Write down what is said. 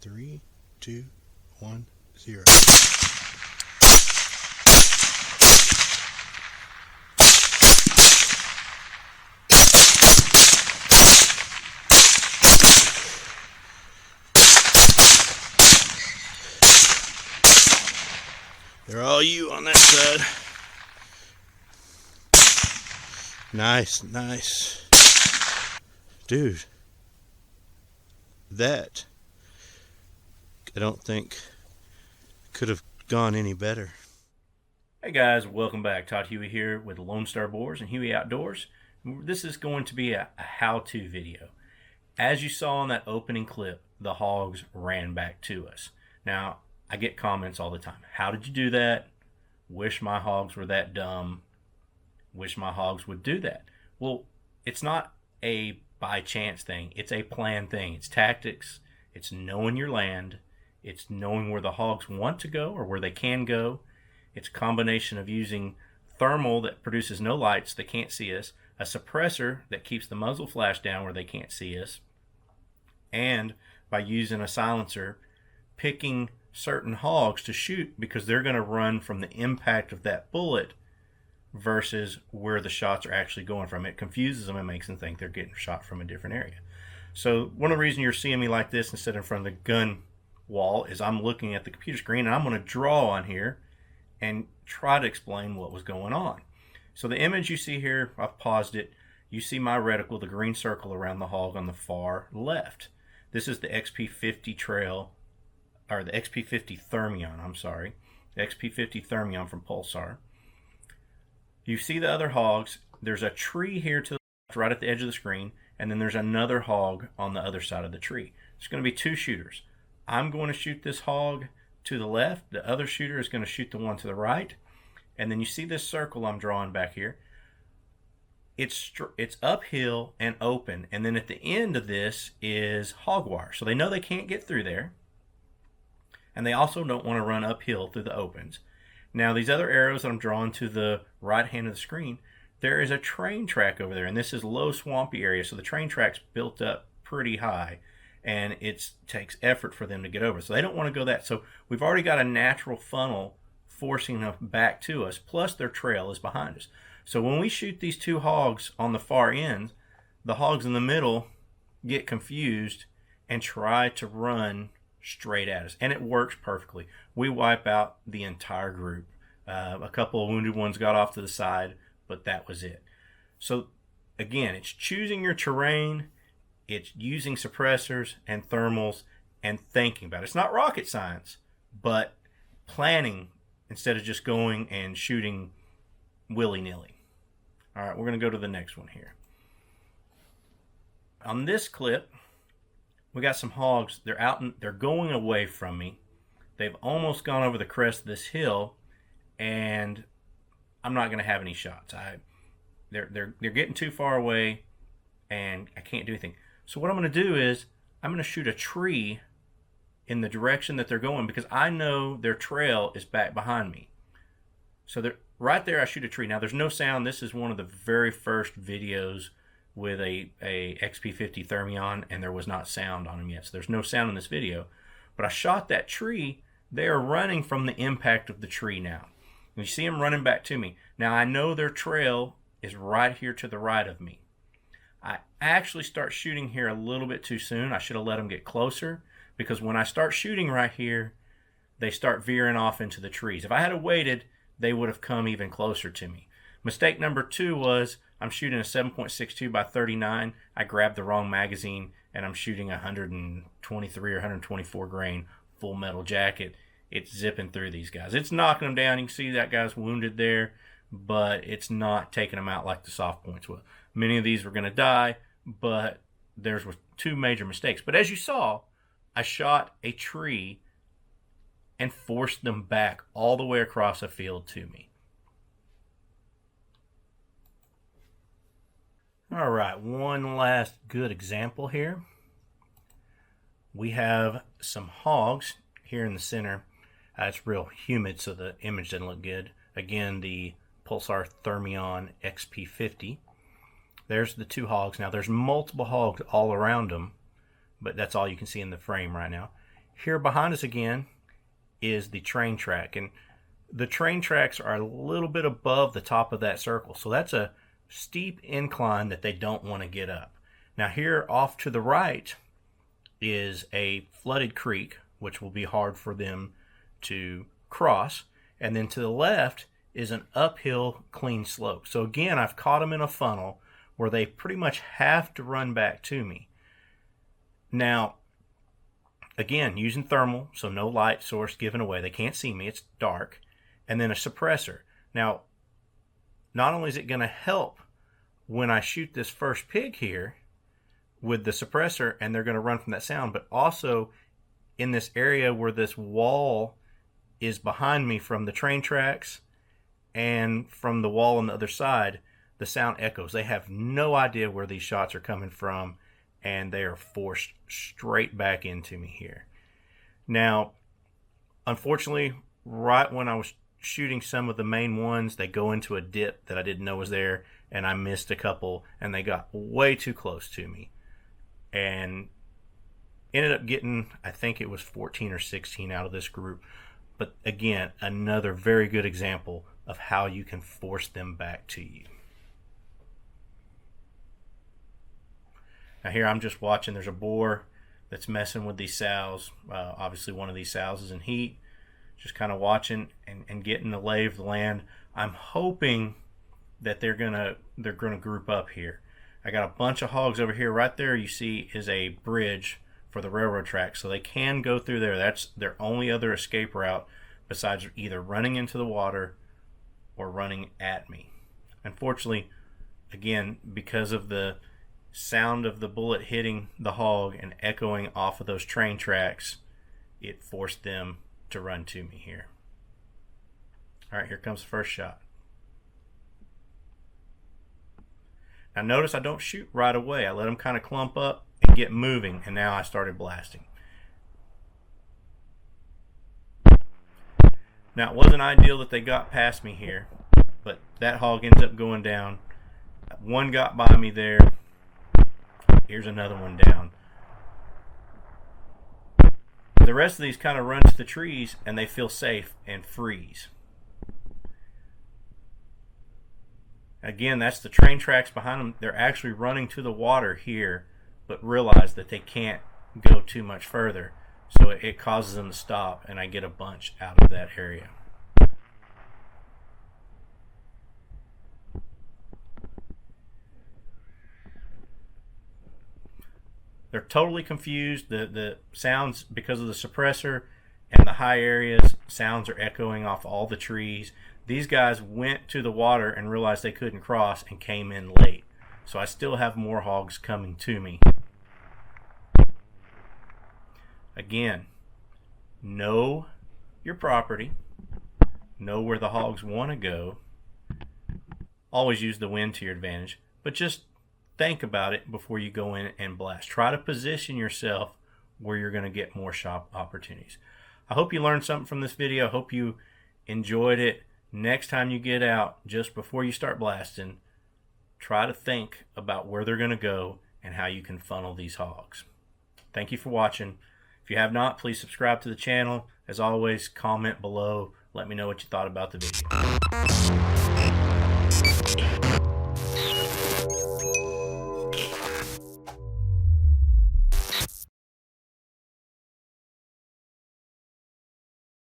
3, 2, 1, 0. They're all you on that side. Nice, nice. Dude, that I don't think could have gone any better. Hey guys, welcome back. Todd Huey here with Lone Star Boars and Huey Outdoors. This is going to be a how-to video. As you saw in that opening clip, the hogs ran back to us. Now, I get comments all the time. How did you do that? Wish my hogs were that dumb. Wish my hogs would do that. Well, it's not a by chance thing. It's a planned thing. It's tactics. It's knowing your land. It's knowing where the hogs want to go or where they can go. It's a combination of using thermal that produces no lights, they can't see us, a suppressor that keeps the muzzle flash down where they can't see us, and by using a silencer, picking certain hogs to shoot because they're going to run from the impact of that bullet versus where the shots are actually going from. It confuses them and makes them think they're getting shot from a different area. So one of the reasons you're seeing me like this instead of in front of the gun wall is I'm looking at the computer screen and I'm going to draw on here and try to explain what was going on. So the image you see here, I've paused it. You see my reticle, the green circle around the hog on the far left. This is the XP50 trail, or the XP50 Thermion, the XP50 Thermion from Pulsar. You see the other hogs. There's a tree here to the left, right at the edge of the screen, and then there's another hog on the other side of the tree. There's going to be two shooters. I'm going to shoot this hog to the left. The other shooter is going to shoot the one to the right. And then you see this circle I'm drawing back here. It's uphill and open. And then at the end of this is hog wire. So they know they can't get through there. And they also don't want to run uphill through the opens. Now these other arrows that I'm drawing to the right hand of the screen, there is a train track over there. And this is low swampy area. So the train track's built up pretty high. And it takes effort for them to get over. So they don't want to go that. So we've already got a natural funnel forcing them back to us, plus their trail is behind us. So when we shoot these two hogs on the far end, the hogs in the middle get confused and try to run straight at us. And it works perfectly. We wipe out the entire group. A couple of wounded ones got off to the side, but that was it. So again, it's choosing your terrain. It's using suppressors and thermals and thinking about it. It's not rocket science, but planning instead of just going and shooting willy-nilly. All right, we're going to go to the next one here. On this clip, we got some hogs. They're out and they're going away from me. They've almost gone over the crest of this hill, and I'm not going to have any shots. They're getting too far away, and I can't do anything. So what I'm going to do is I'm going to shoot a tree in the direction that they're going because I know their trail is back behind me. So they're right there. I shoot a tree. Now there's no sound. This is one of the very first videos with a XP50 Thermion, and there was not sound on them yet. So there's no sound in this video. But I shot that tree. They are running from the impact of the tree now. You see them running back to me. Now I know their trail is right here to the right of me. I actually start shooting here a little bit too soon. I should have let them get closer because when I start shooting right here, they start veering off into the trees. If I had waited, they would have come even closer to me. Mistake number 2 was I'm shooting a 7.62 by 39. I grabbed the wrong magazine and I'm shooting 123 or 124 grain full metal jacket. It's zipping through these guys. It's knocking them down. You can see that guy's wounded there, but it's not taking them out like the soft points will. Many of these were going to die, but there's two major mistakes. But as you saw, I shot a tree and forced them back all the way across a field to me. All right, one last good example here. We have some hogs here in the center. It's real humid, so the image doesn't look good. Again, the Pulsar Thermion XP50. There's the two hogs. Now there's multiple hogs all around them, but that's all you can see in the frame right now. Here behind us again is the train track, and the train tracks are a little bit above the top of that circle, so that's a steep incline that they don't want to get up. Now here off to the right is a flooded creek, which will be hard for them to cross, and then to the left is an uphill clean slope. So again, I've caught them in a funnel where they pretty much have to run back to me. Now again, using thermal, so no light source given away, they can't see me, it's dark, and then a suppressor. Now not only is it going to help when I shoot this first pig here with the suppressor and they're going to run from that sound, but also in this area where this wall is behind me from the train tracks and from the wall on the other side, the sound echoes. They have no idea where these shots are coming from, and they are forced straight back into me here. Now, unfortunately, right when I was shooting some of the main ones, they go into a dip that I didn't know was there, and I missed a couple, and they got way too close to me. And ended up getting, I think it was 14 or 16 out of this group. But again, another very good example of how you can force them back to you. Now here I'm just watching, there's a boar that's messing with these sows. Obviously one of these sows is in heat. Just kind of watching and getting the lay of the land. I'm hoping that they're gonna group up here. I got a bunch of hogs over here. Right there you see is a bridge for the railroad track, so they can go through there. That's their only other escape route besides either running into the water or running at me. Unfortunately, again, because of the sound of the bullet hitting the hog and echoing off of those train tracks, it forced them to run to me here. All right, here comes the first shot. Now notice I don't shoot right away. I let them kind of clump up and get moving, and now I started blasting. Now it wasn't ideal that they got past me here, but that hog ends up going down. One got by me there. Here's another one down. The rest of these kind of run to the trees and they feel safe and freeze. Again, that's the train tracks behind them. They're actually running to the water here, but realize that they can't go too much further. So it causes them to stop, and I get a bunch out of that area. They're totally confused. The sounds, because of the suppressor and the high areas, sounds are echoing off all the trees. These guys went to the water and realized they couldn't cross and came in late. So I still have more hogs coming to me. Again, know your property. Know where the hogs want to go. Always use the wind to your advantage. But just think about it before you go in and blast. Try to position yourself where you're going to get more shot opportunities. I hope you learned something from this video. I hope you enjoyed it. Next time you get out, just before you start blasting, try to think about where they're going to go and how you can funnel these hogs. Thank you for watching. If you have not, please subscribe to the channel. As always, comment below. Let me know what you thought about the video.